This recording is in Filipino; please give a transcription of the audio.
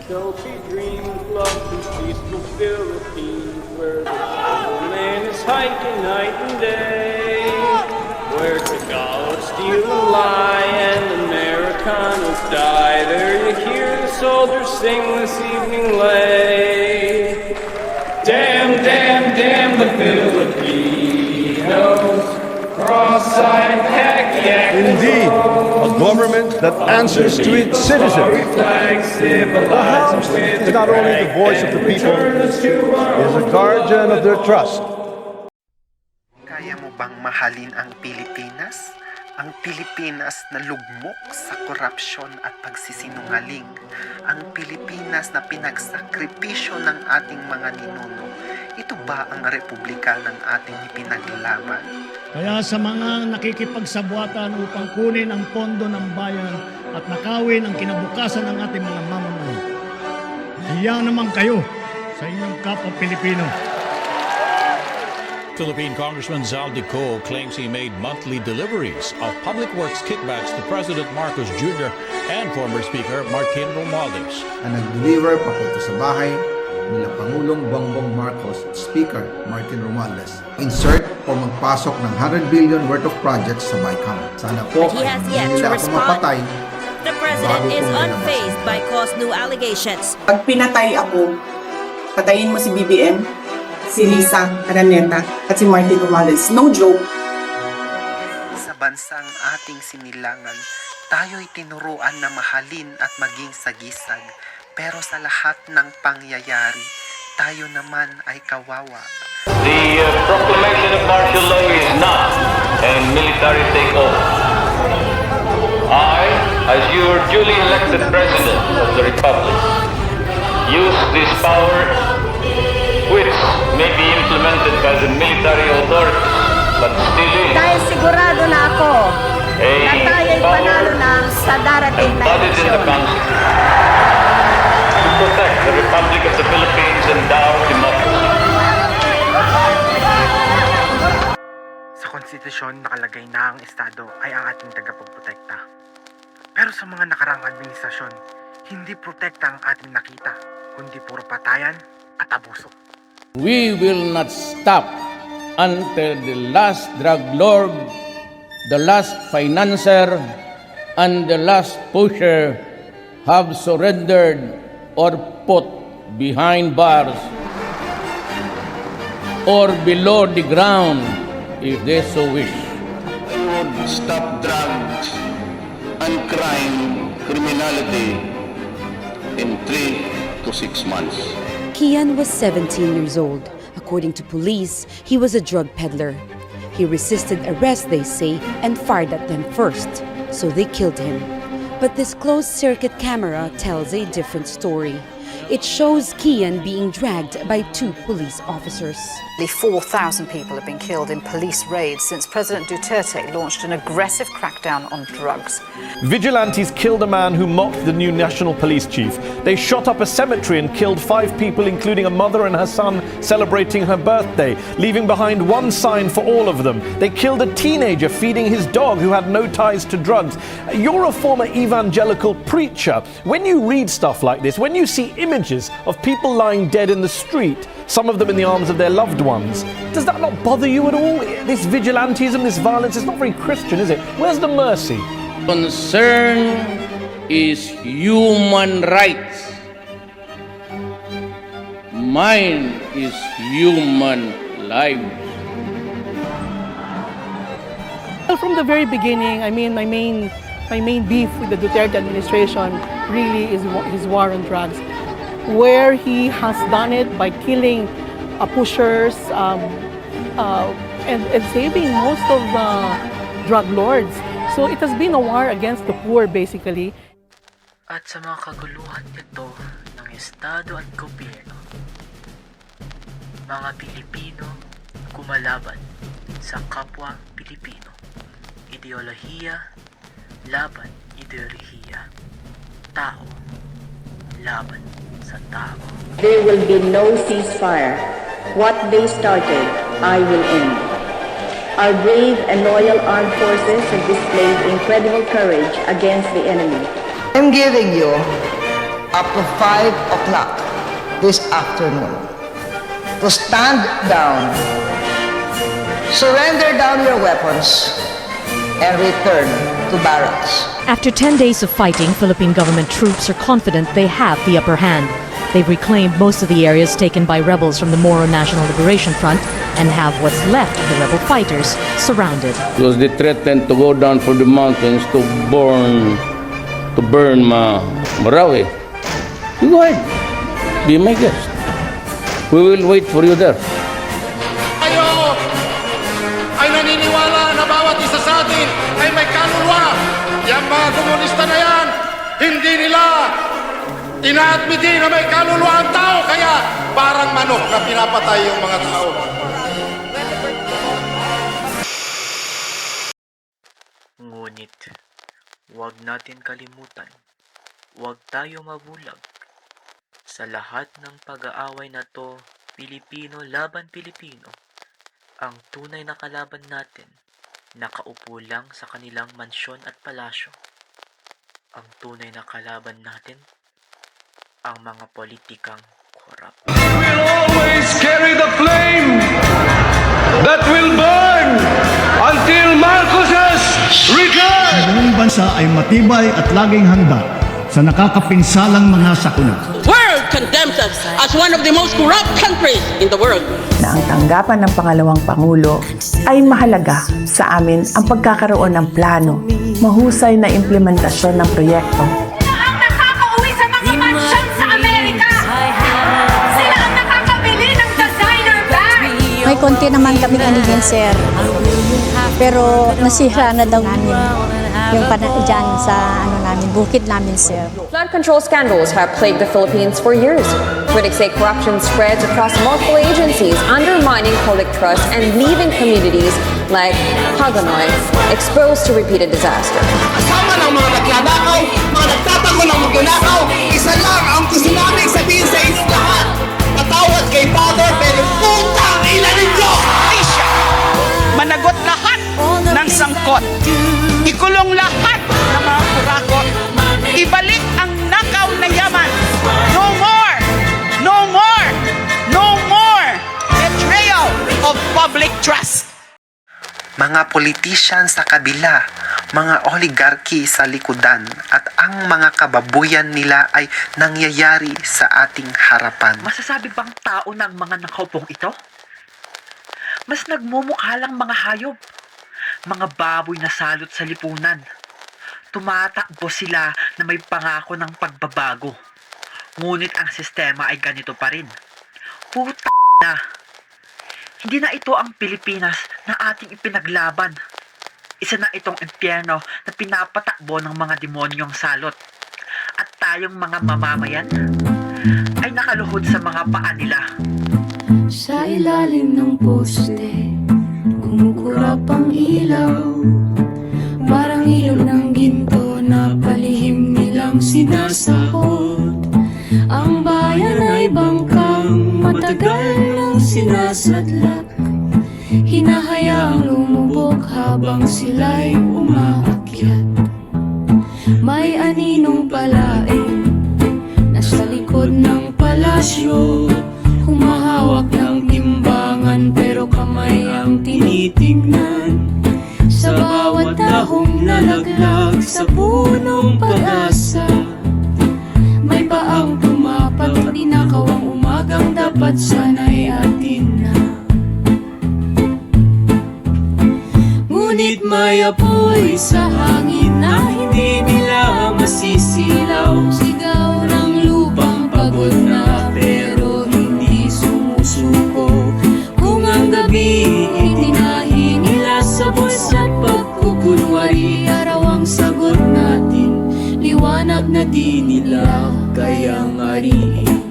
Don't she dream of love to peaceful Philippines, where the man is hiking night and day, where Tagalogs steal and lie and Americanos die. There you hear the soldiers sing this evening lay. Damn, damn, damn the Filipinos, cross-eyed khaki. Indeed, a government that answers to its citizens. The House is not only the voice of the people, it is a guardian of their trust. Kaya mo bang mahalin ang Pilipinas? Ang Pilipinas na lugmok sa korupsyon at pagsisinungaling. Ang Pilipinas na pinagsakripisyo ng ating mga ninuno. Ito ba ang republika ng ating ipinaglaban? Kaya sa mga nakikipagsabwatan upang kunin ang pondo ng bayan at nakawin ang kinabukasan ng ating mga mamamayan, hiya naman kayo sa inyong kapwa Pilipino. Philippine Congressman Zaldi Co claims he made monthly deliveries of public works kickbacks to President Marcos Jr. and former Speaker Martin Romualdez. Ang nag-deliver papunta sa bahay nila Pangulong Bongbong Marcos at Speaker Martin Romualdez. Insert o magpasok ng 100 billion worth of projects sa BICAM. Sana po But he has yet hindi to nila ako respond. mapatay. The president Bago is po nila unfazed by Co's new allegations. Pag pinatay ako, patayin mo si BBM, si Lisa Araneta, at si Martin Romualdez. No joke. Sa bansang ating sinilangan, tayo'y tinuruan na mahalin at maging sagisag. Pero sa lahat ng pangyayari, tayo naman ay kawawa. The proclamation of martial law is not a military takeover. I, as your duly elected President of the Republic, use this power, which may be implemented by the military authorities, but still is Dahil sigurado na ako na tayo'y panalo na sa darating na embodied in the eleksyon. Constitution to protect the Republic of the Philippines and our democracy. Sa konstitusyon, nakalagay na ang Estado ay ang ating tagapagprotekta. Pero sa mga nakarang administrasyon, hindi protekta ang ating nakita, kundi puro patayan at abuso. We will not stop until the last drug lord, the last financier, and the last pusher have surrendered or put behind bars or below the ground if they so wish. Would stop drugs and crime, criminality in 3 to 6 months. Kian was 17 years old. According to police, he was a drug peddler. He resisted arrest, they say, and fired at them first, so they killed him. But this closed-circuit camera tells a different story. It shows Kian being dragged by 2 police officers. 4,000 people have been killed in police raids since President Duterte launched an aggressive crackdown on drugs. Vigilantes killed a man who mocked the new national police chief. They shot up a cemetery and killed 5 people, including a mother and her son celebrating her birthday, leaving behind one sign for all of them. They killed a teenager feeding his dog who had no ties to drugs. You're a former evangelical preacher. When you read stuff like this, when you see images of people lying dead in the street, some of them in the arms of their loved ones, does that not bother you at all? This vigilantism, this violence, it's not very Christian, is it? Where's the mercy? Concern is human rights. Mine is human lives. Well, from the very beginning, I mean, my main beef with the Duterte administration really is his war on drugs, where he has done it by killing pushers and saving most of the drug lords. So it has been a war against the poor, basically. At sa mga kaguluhan ito ng Estado at gobyerno, mga Pilipino kumalaban sa kapwa Pilipino. Ideolohiya laban ideolohiya. Tao laban sa tao. There will be no ceasefire. What they started, I will end. Our brave and loyal armed forces have displayed incredible courage against the enemy. I'm giving you up to 5 o'clock this afternoon to stand down, surrender down your weapons, and return to barracks. After 10 days of fighting, Philippine government troops are confident they have the upper hand. They've reclaimed most of the areas taken by rebels from the Moro National Liberation Front and have what's left of the rebel fighters surrounded. Because they threatened to go down for the mountains to burn Marawi. You go ahead. Be my guest. We will wait for you there. Tayo ay naniniwala na bawat isa sa atin ay may kaluluwa. Yang mga komunista na yan, hindi nila ina-admiti na may kaluluwa ang tao, kaya parang manok na pinapatay yung mga tao. Ngunit, huwag natin kalimutan, huwag tayo mabulag. Sa lahat ng pag-aaway na to, Pilipino laban Pilipino, ang tunay na kalaban natin, nakaupo lang sa kanilang mansyon at palasyo. Ang tunay na kalaban natin, ang mga politikang korap. We'll always carry the flame that will burn until Marcos's return! Ang buong bansa ay matibay at laging handa sa nakakapinsalang mga sakuna. World condemns us as one of the most corrupt countries in the world. Na ang tanggapan ng pangalawang Pangulo ay mahalaga sa amin ang pagkakaroon ng plano, mahusay na implementasyon ng proyekto. Sila ang nakakauwi sa mga mansyon sa Amerika! Sila ang nakakabili ng designer bag! May konti naman kami kanigin, sir. Pero nasira na daw namin yung dyan sa bukid namin, sir. Flood control scandals have plagued the Philippines for years. Critics say corruption spreads across multiple agencies, undermining public trust and leaving communities like Hagonoy exposed to repeated disaster. Kasama ng mga naglalakaw, mga nagtatango ng magnanakaw, isa lang ang gusto namin sabihin sa inyo lahat. Patawad kay Father, pero putang ina ninyo! Aisha! Managot lahat ng sangkot. Ikulong lahat ng mga kurakot. Ibalik ang nakaw na yaman. No more! No more! No more! Betrayal of public trust. Mga politician sa kabila, mga oligarki sa likudan, at ang mga kababuyan nila ay nangyayari sa ating harapan. Masasabi bang tao ng mga nakaupong ito? Mas nagmumukha lang mga hayop, mga baboy na salot sa lipunan. Tumatakbo sila na may pangako ng pagbabago. Ngunit ang sistema ay ganito pa rin. Puta na! Hindi na ito ang Pilipinas na ating ipinaglaban. Isa na itong impyerno na pinapatakbo ng mga demonyong salot. At tayong mga mamamayan ay nakaluhod sa mga paa nila. Sa ilalim ng poste, kumukurap ang ilaw. Parang ilog ng ginto na palihim nilang sinasahod. Ang bayan ay bangkang matagal nang sinasadlak. Hinahayaang lumubog habang sila'y umaakyat. May aninong palaing nasa likod ng palasyo. Humahawak ng timbangan pero kamay ang tinitingnan. Sa bawat dahong nalaglag sa punong pag-asa, may paang tumapat, ninakaw ang umagang dapat sana'y atin na. Ngunit may apoy sa hangin na hindi nila masisilaw. Sigaw ng lupang pagod na pero hindi sumusuko. Kung ang gabi itinahi nila sa buwis at pagkukunwari, araw ang sagot natin, liwanag na di nila kayang ariin.